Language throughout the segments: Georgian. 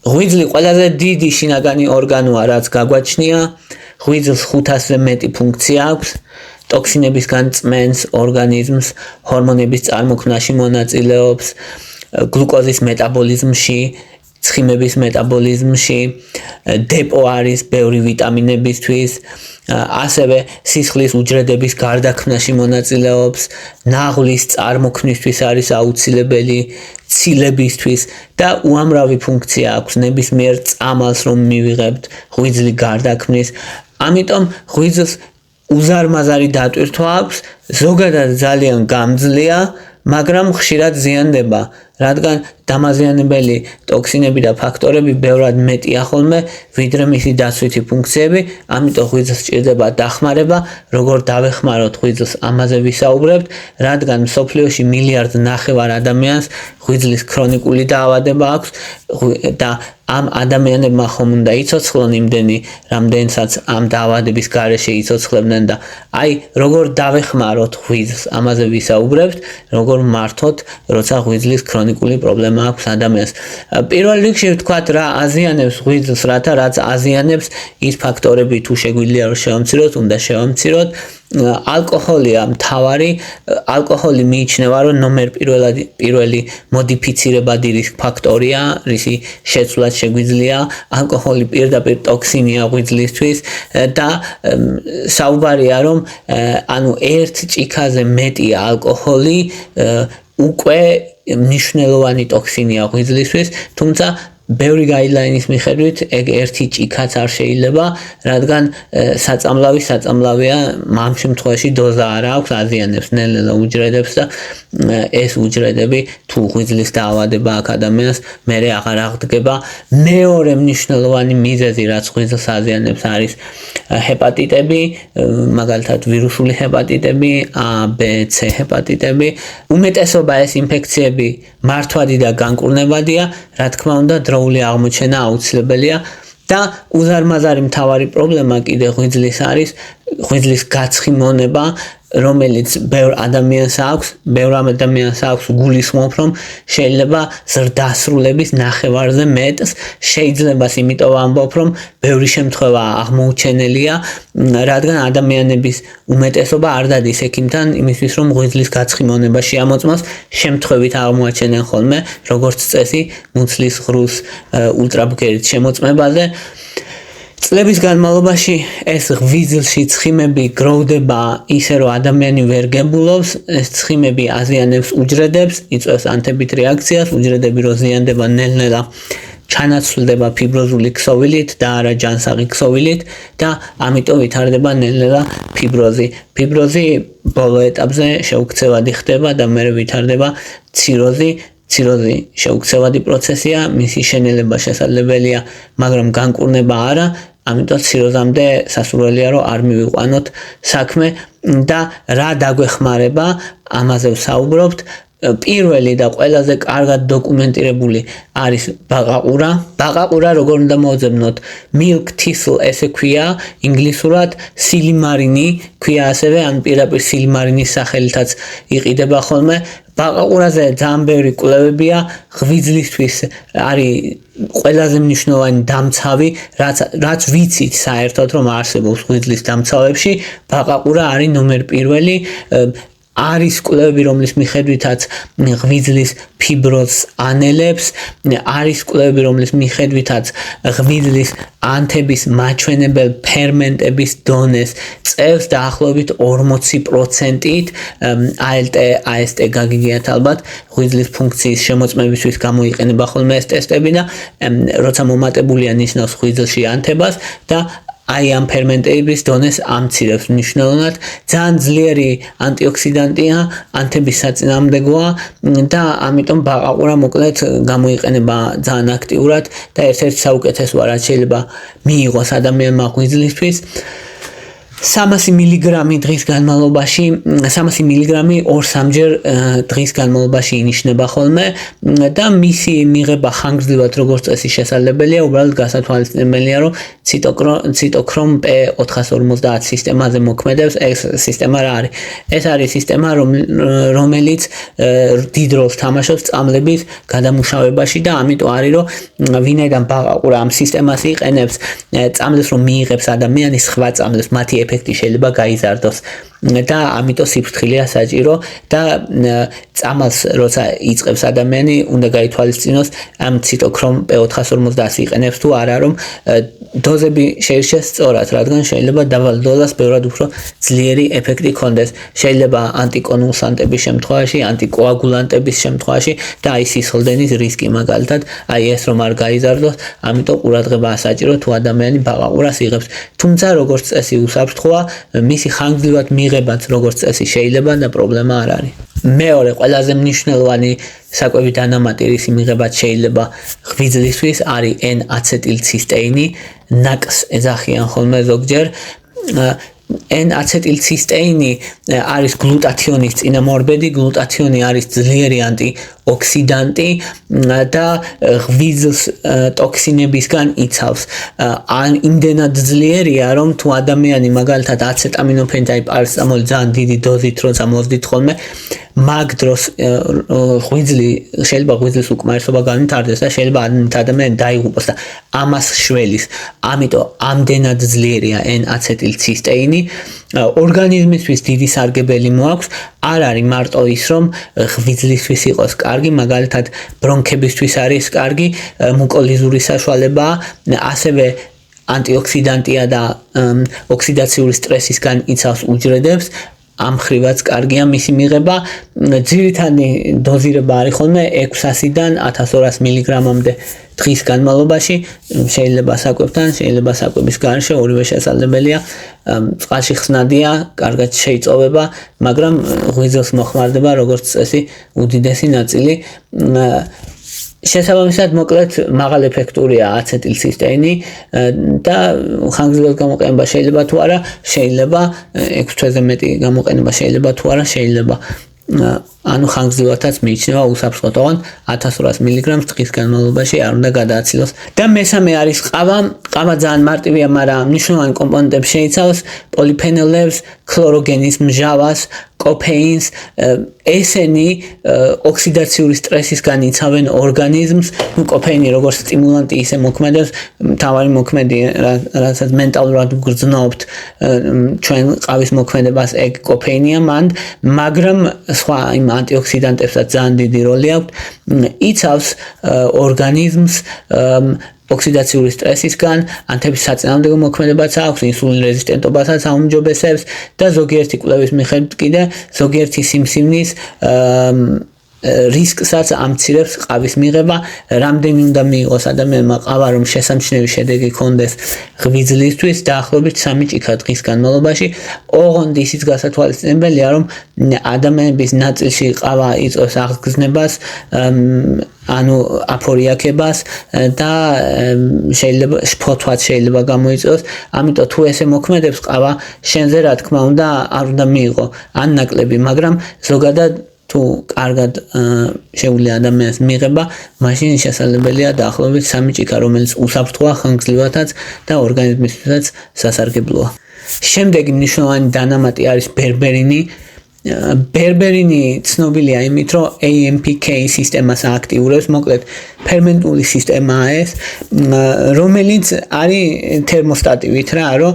ღვიძლი ყველაზე დიდი შინაგანი ორგანოა, რაც გაგვაჩნია. ღვიძლს 500-ზე მეტი ფუნქცია აქვს. ტოქსინებისგან წმენს ორგანიზმს, ჰორმონების წარმოქმნაში მონაწილეობს, გლუკოზის მეტაბოლიზმში, ცხიმების მეტაბოლიზმში, დეპო არის ბევრი ვიტამინებისთვის, ასევე სისხლის უჯრედების გარდაქმნაში მონაწილეობს, ნაღლის წარმოქმნისთვის არის აუცილებელი, ცილებისთვის და უამრავი ფუნქცია აქვს ნებისმიერ წამალს რომ მივიღებთ ღვიძლი გარდაქმნის. ამიტომ ღვიძლს უზარმაზარი დატვირთვა აქვს, ზოგადად ძალიან გამძლეა, მაგრამ ხშირად ზიანდება, რადგან დამაზიანებელი ტოქსინები და ფაქტორები ბევრად მეტია ხოლმე, ვიდრე მისი დაცვითი ფუნქციები, ამიტომ ღვიძლს სჭირდება დახმარება, როგორ დავეხმაროთ ღვიძლს, ამაზე ვისაუბრებთ, რადგან მსოფლიოში 1.5 მილიარდ ადამიანს ღვიძლის ქრონიკული დაავადება აქვს და ამ ადამიანებმა ხომ უნდა იცოცხლონ იმდენი, რამდენსაც ამ დაავადების გარეშე იცოცხლებდნენ და აი როგორ დავეხმაროთ ღვიძლს, ამაზე ვისაუბრებთ, როგორ მართოთ, როცა ღვიძლის ქრონიკული პრობლემა აქვს ადამიანს. პირველ რიგში ვთქვათ რა აზიანებს ღვიძლს, რაც აზიანებს ის ფაქტორები თუ შეგვიძლია რომ შევამციროთ, უნდა შევამციროთ. ალკოჰოლია მთავარი, ალკოჰოლი მიიჩნევა რომ ნომერ პირველი მოდიფიცირებადი რისკ ფაქტორია, რისი შეცვლაც შეგვიძლია. ალკოჰოლი პირდაპირ ტოქსინია ღვიძლისთვის და საუბარია რომ ანუ ერთ ჭიქაზე მეტი ალკოჰოლი უკვე მნიშვნელოვანი ტოქსინია ღვიძლისთვის, თუმცა ბევრი გაიდლაინის მიხედვით ეგ ერთი ჭიქაც არ შეიძლება, რადგან საწამლავია, ამ შემთხვევაში დოზა არ აქვს, აზიანებს ნელ-ნელა უჯრედებს და ეს უჯრედები თუ ღვიძლის დაავადება აქვს ადამიანს, მერე აღარ აღდგება. მეორე მნიშვნელოვანი მიზეზი, რაც ღვიძლს აზიანებს, არის ჰეპატიტები, მაგალითად ვირუსული ჰეპატიტები, A, B, C ჰეპატიტები. უმეტესობა ეს ინფექციები მართვადი და განკურნებადია, რა თქმა უნდა, დროული აღმოჩენა აუცილებელია და უზარმაზარი მთავარი პრობლემა კიდე ღვიძლის არის ღვიძლის გაცხიმონება, რომელიც ბევრ ადამიანს აქვს გულისხმობ, რომ შეიძლება ზრდასრულების ნახევარზე მეტს შეიძლებას, იმიტომ ამბობ, რომ ბევრი შემთხვევა აღმოუჩენელია, რადგან ადამიანების უმეტესობა არ დადის ექიმთან იმისთვის, რომ ღვიძლის გაცხიმონება შეამოწმოს, შემთხვევით აღმოაჩენენ ხოლმე, როგორც წესი, მუცლის ღრუს ულტრაბგერით შემოწმებაზე. წლების განმავლობაში ეს ღვიძლში ცხიმები გროვდება ისე, რომ ადამიანი ვერ გებულობს, ეს ცხიმები აზიანებს უჯრედებს, იწვევს ანთებით რეაქციას, უჯრედები რო ზიანდება ნელ-ნელა ჩანაცვლდება ფიბროზული ქსოვილით და არა ჯანსაღი ქსოვილით და ამიტომ ვითარდება ნელ-ნელა ფიბროზი. ფიბროზი ბოლო ეტაპზე შეუქცევადი ხდება და მერე ვითარდება ციროზი. ციროზი შეუქცევადი პროცესია, მისი შენელება შესაძლებელია, მაგრამ განკურნება არა. ამიტომ ციროზამდე სასურველია რომ არ მივიყვანოთ საქმე და რა დაგვეხმარება, ამაზე ვსაუბრობთ. პირველი და ყველაზე კარგად დოკუმენტირებული არის ბაყაყურა. ბაყაყურა როგორ უნდა მოვძებნოთ? milk thistle ესე ქვია, ინგლისურად სილიმარინი ქვია ასევე, ან პირდაპირ სილიმარინის სახელითაც იყიდება ხოლმე. ბაყაყურაზე ძალიან ბევრი კვლევებია, ღვიძლისთვის არის ყველაზე მნიშვნელოვანი დამცავი, რაც ვიცით საერთოდ რომ არსებობს ღვიძლის დამცავებში, ბაყაყურა არის ნომერ პირველი. არის კვლევები, რომლის მიხედვითაც ღვიძლის ფიბროზს ანელებს, არის კვლევები, რომლის მიხედვითაც ღვიძლის ანთების მაჩვენებელ ფერმენტების დონეს წევს დაახლოებით 40%-ით. ALT, AST გაგიგიათ ალბათ, ღვიძლის ფუნქციის შემოწმებისთვის გამოიყენება ხოლმე ეს ტესტები და როცა მომატებულია ნიშნავს ღვიძლში ანთებას და აი ამ ფერმენტების დონეს ამცირებს მნიშვნელოვნად. ძალიან ძლიერი ანტიოქსიდანტია, ანთების საწინააღმდეგოა და ამიტომ ბაყაყურა მოკლედ გამოიყენება ძალიან აქტიურად და ერთ-ერთი საუკეთესოა, რაც შეიძლება მიიღოს ადამიანმა ღვიძლისთვის. 300 მილიგრამი დღის განმავლობაში 300 მილიგრამი 2-3ჯერ დღის განმავლობაში ინიშნება ხოლმე და მისი მიღება ხანგრძლივად როგორც წესი შესაძლებელია, უბრალოდ გასათვალისწინებელია, რომ ციტოქრომ P450 სისტემაზე მოქმედებს. ეს სისტემა რა არის? ეს არის სისტემა, რომელიც დიდ როლს თამაშობს წამლების გადამუშავებაში და ამიტომ არის, რომ ვინაიდან ბაყაყურა ამ სისტემას იყენებს წამლებს რომ მიიღებს ადამიანი სხვა წამლებს მათი ეფექტი შეიძლება გაიზარდოს და ამიტომ სიფრთხილეა საჭირო და წამალს როცა იწყებს ადამიანი უნდა გაითვალისწინოს ამ ციტოქრომ P450 იყენებს თუ არა რომ დოზები შეირჩეს სწორად, რადგან შეიძლება დაბალ დოზას ბევრად უფრო ძლიერი ეფექტი ჰქონდეს. შეიძლება ანტიკონვულსანტების შემთხვევაში, ანტიკოაგულანტების შემთხვევაში და აი სისხლდენის რისკი მაგალითად, აი ეს რომ არ გაიზარდოს, ამიტომ ყურადღებაა საჭირო თუ ადამიანი ბაყაყურას იღებს. თუმცა როგორც წესი უსაფრთხოა, მისი ხანგრძლივად მიღებაც როგორც წესი შეიძლება და პრობლემა არ არის. მეორე ყველაზე მნიშვნელოვანი საკვები დანამატი რისი მიღებაც შეიძლება ღვიძლისთვის არის N-აცეტილცისტეინი, ნაკს ეძახიან ხოლმე ზოგჯერ. N-აცეტილცისტეინი არის გლუტათიონის წინამორბედი, გლუტათიონი არის ძლიერი ანტიოქსიდანტი და ღვიძლს ტოქსინებისგან იცავს. იმდენად ძლიერია, რომ თუ ადამიანი მაგალითად აცეტამინოფენი და პარაცეტამოლი ძალიან დიდი დოზით როცა მოვდით ხოლმე, მაგ დროს შეიძლება ღვიძლის უკმარისობა განვითარდეს და შეიძლება ადამიანი დაიღუპოს და ამას შველის. ამიტომ ამდენად ძლიერია N-აცეტილცისტეინი. ორგანიზმისთვის დიდი სარგებელი მოაქვს, არ არის მარტო ის, რომ ღვიძლისთვის იყოს კარგი, მაგალითად ბრონქებისთვის არის კარგი, მუკოლიზური საშუალებაა, ასევე ანტიოქსიდანტია და ოქსიდაციური სტრესისგან იცავს უჯრედებს. ამ ხრივაც კარგია მისი მიღება. ძირითადი დოზირება არის ხოლმე 600-დან 1200 მილიგრამამდე დღის განმავლობაში. შეიძლება საკვებთან, შეიძლება საკვების გარშე, ორივე შესაძლებელია. წყალში ხსნადია, კარგად შეიწოვება, მაგრამ ღვიძლს მოხმარდება როგორც წესი უდიდესი ნაწილი. შესაბამისად, მოკლედ მაღალ ეფექტურია აცეტილცისტეინი და ხანგრძლივად გამოყენება შეიძლება თუ არა, შეიძლება 6 თვეზე მეტი გამოყენება შეიძლება თუ არა, შეიძლება ანუ ხანგრძლივადაც მიიჩნევა უსაფრთხოდ, ოღონდ 1200 მილიგრამს დღის განმავლობაში არ უნდა გადააცილოს. და მესამე არის ყავა. ყავა ძალიან მარტივია, მაგრამ მნიშვნელოვანი კომპონენტებს შეიცავს: პოლიფენოლებს, ქლოროგენის მჟავას, კოფეინს. ესენი ოქსიდაციური სტრესისგან იცავენ ორგანიზმს. კოფეინი როგორც სტიმულანტი ისე მოქმედებს, მთავარი მოქმედი, რასაც მენტალურად გრძნობთ ჩვენ ყავის მოქმედებას, ეგ კოფეინია მანდ, მაგრამ სხვა იმ ანტიოქსიდანტებსაც ძალიან დიდი როლი აქვს. იცავს ორგანიზმს ოქსიდაციური სტრესისგან, ანთების საწინააღმდეგო მოქმედებაც აქვს, ინსულინ რეზისტენტობასაც აუმჯობესებს და ზოგიერთი კვლევის მიხედვით კიდე ზოგიერთი სიმსივნის რისკსაც ამცირებს ყავის მიღება. რამდენი უნდა მიიღოს ადამიანმა ყავა, რომ შესამჩნევი შედეგი ჰქონდეს ღვიძლისთვის, დაახლოებით 3 ჭიქა დღის განმავლობაში. ოღონდ ისიც გასათვალისწინებელია, რომ ადამიანების ნაწილში ყავა იწვევს აღგზნებას, ანუ აფორიაქებას და შეიძლება შფოთვაც შეიძლება გამოიწვევს. ამიტომ თუ ესე მოქმედებს ყავა, შენზე რა თქმა უნდა არ უნდა მიიღო ან ნაკლები, მაგრამ ზოგადად თუ კარგად შეუძლია ადამიანს მიღება, მაშინ შესაძლებელია დაახლოებით 3 ჭიქა, რომელიც უსაფრთხოა ხანგრძლივადაც და ორგანიზმისთვისაც სასარგებლოა. შემდეგი მნიშვნელოვანი დანამატი არის ბერბერინი. ბერბერინი ცნობილია იმით, რომ AMPK სისტემას აქტიურებს, მოკლედ ფერმენტული სისტემაა ეს, რომელიც არის თერმოსტატივით რა, რომ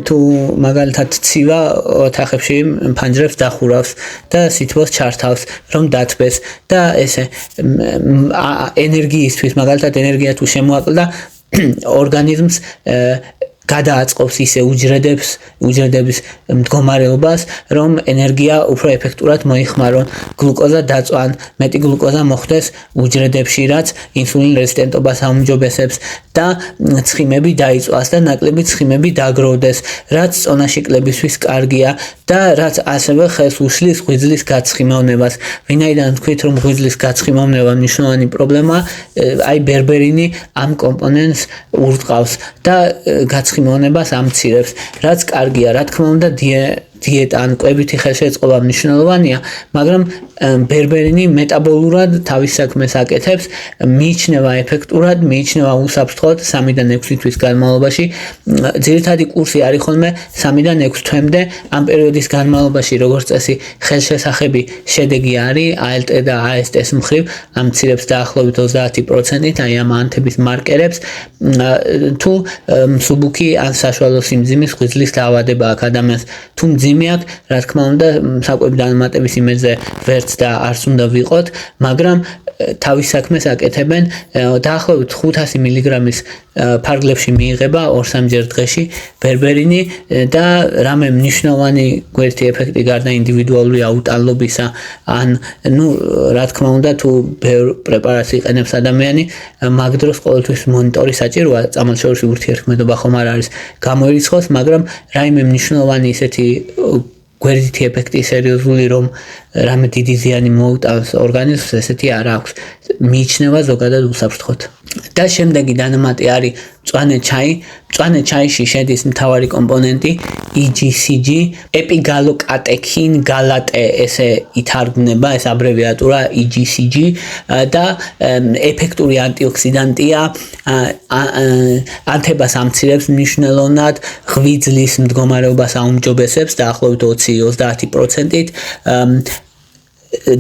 თუ მაგალითად ცივა ოთახებში ფანჯრებს დახურავს და სითბოს ჩართავს, რომ დათბეს და ესე ენერგიისთვის, მაგალითად ენერგია თუ შემოაკლდა ორგანიზმს გადააწყობს ისე უჯრედების მდგომარეობას, რომ ენერგია უფრო ეფექტურად მოიხმარონ, გლუკოზა დაწვან, მეტი გლუკოზა მოხდეს უჯრედებში, რაც ინსულინ რეზისტენტობას აუმჯობესებს და ცხიმები დაიწვას და ნაკლები ცხიმები დაგროვდეს, რაც წონაში კლებისთვის კარგია და რაც ასევე ხელს უშლის ღვიძლის გაცხიმოვნებას. ვინაიდან თქვით, რომ ღვიძლის გაცხიმოვნება მნიშვნელოვანი პრობლემა, აი ბერბერინი ამ კომპონენტს ურტყავს და გაცხიმოვნებას ამცირებს, რაც კარგია. რა თქმა უნდა, დიეტა ან კვებითი ხელშეწყობა მნიშვნელოვანია, მაგრამ ბერბერინი მეტაბოლურად თავის საქმეს აკეთებს, მიიჩნევა ეფექტურად, მიიჩნევა უსაფრთხოდ 3-დან 6 თვის განმავლობაში. ძირითადი კურსი არის ხოლმე 3-დან 6 თვემდე. ამ პერიოდის განმავლობაში, როგორც წესი, ხელშესახები შედეგი არის ALT და AST-ის მხრივ, ამცირებს დაახლოებით 30%, აი ამ ანთების მარკერებს. თუ მსუბუქი ან საშუალო სიმძიმის ღვიძლის დაავადება აქვს ადამიანს, თუ მძიმე აქვს, რა თქმა უნდა, საკვები დამატების იმედზე ვერც და არც უნდა ვიყოთ, მაგრამ თავის საქმეს აკეთებენ დაახლოებით 500 მილიგრამის ფარგლებში მიიღება 2-3 ჯერ დღეში ბერბერინი და რამე მნიშვნელოვანი გვერდითი ეფექტი გარდა ინდივიდუალური აუტანლობისა ან რა თქმა უნდა თუ ბევრ პრეპარატს იყენებს ადამიანი მაგ დროს ყოველთვის მონიტორი საჭიროა წამალშორისი ურთიერთქმედობა ხომ არ არის გამოირიცხოს მაგრამ რაიმე მნიშვნელოვანი ისეთი გვერდითი ეფექტი სერიოზული რომ რამე დიდი ზიანი მოუტანს ორგანიზმს ესეთი არ აქვს მიიჩნევა ზოგადად უსაფრთხოდ და შემდეგი დანამატი არის მწვანე ჩაი მწვანე ჩაიში შედის მთავარი კომპონენტი EGCG ეპიგალოკატექინ გალატე ესე ითარგმნება ეს აბრევიატურა EGCG და ეფექტური ანტიოქსიდანტია ანთებას ამცირებს მნიშვნელოვნად ღვიძლის მდგომარეობას აუმჯობესებს დაახლოებით 20-30%-ით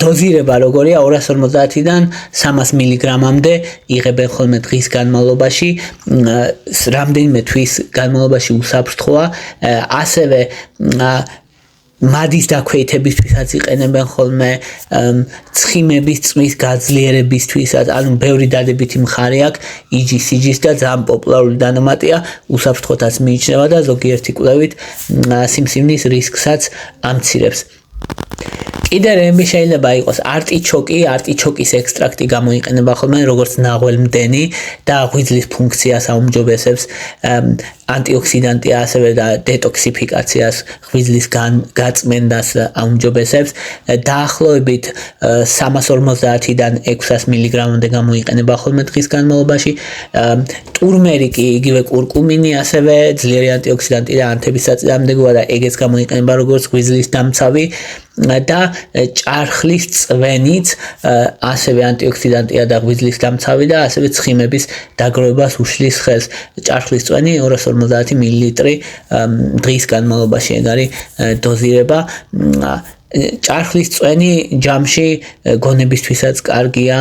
დოზირება როგორია 250-დან 300 მილიგრამამდე იღებენ ხოლმე დღის განმავლობაში რამდენიმე თვის განმავლობაში უსაფრთხოა ასევე მადის დაქვეითებისთვისაც იყენებენ ხოლმე ცხიმების წვის გაძლიერებისთვისაც ანუ ბევრი დადებითი მხარე აქვს EGCG-ს და ძალიან პოპულარული დანამატია უსაფრთხოთაც მიიჩნევა და ზოგიერთი კვლევით სიმსივნის რისკსაც ამცირებს კიდე რემი შეიძლება იყოს არტიჩოკის ექსტრაქტი გამოიყენება ხოლმე როგორც ნაღველმდენი და ღვიძლის ფუნქციას აუმჯობესებს ანტიოქსიდანტია ასევე და დეტოქსიფიკაციას ღვიძლის გაწმენდას აუმჯობესებს დაახლოებით 350-დან 600 მილიგრამამდე გამოიყენება ხოლმე დღის განმავლობაში ტურმერიკი იგივე კურკუმინი ასევე ძლიერი ანტიოქსიდანტი და ანთების საწინააღმდეგოა და ეგეც გამოიყენება როგორც ღვიძლის დამცავი და ჭარხლის წვენიც ასევე ანტიოქსიდანტია და ღვიძლის დამცავი და ასევე ცხიმების დაგროვებას უშლის ხელს ჭარხლის წვენი 250 მილილიტრი დღის განმავლობაში ეგ არის დოზირება ჭარხლის წვენი ჯამში გონებისთვისაც კარგია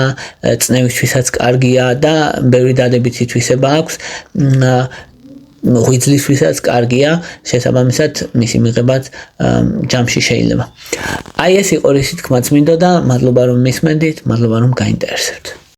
წნევისთვისაც კარგია და ბევრი დადებითი თვისება აქვს ღვიძლისთვისაც კარგია შესაბამისად მისი მიღებაც ჯამში შეიძლება. აი ეს იყო რისი თქმაც მინდოდა, მადლობა რომ მისმენდით, მადლობა რომ გაინტერესებთ.